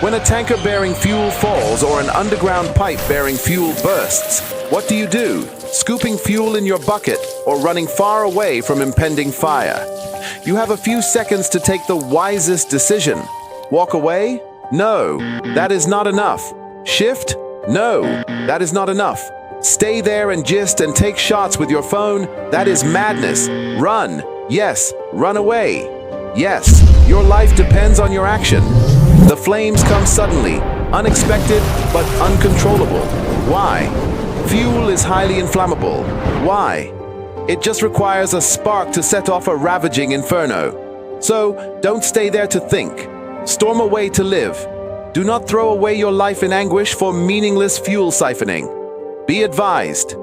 When a tanker bearing fuel falls or an underground pipe bearing fuel bursts, what do you do? Scooping fuel in your bucket or running far away from impending fire? You have a few seconds to take the wisest decision. Walk away? No, that is not enough. Shift? No, that is not enough. Stay there and gist and take shots with your phone? That is madness. Run. Yes, run away. Yes, your life depends on your action. The flames come suddenly, unexpected but uncontrollable. Why? Fuel is highly inflammable. Why? It just requires a spark to set off a ravaging inferno. So, don't stay there to think. Storm away to live. Do not throw away your life in anguish for meaningless fuel siphoning. Be advised.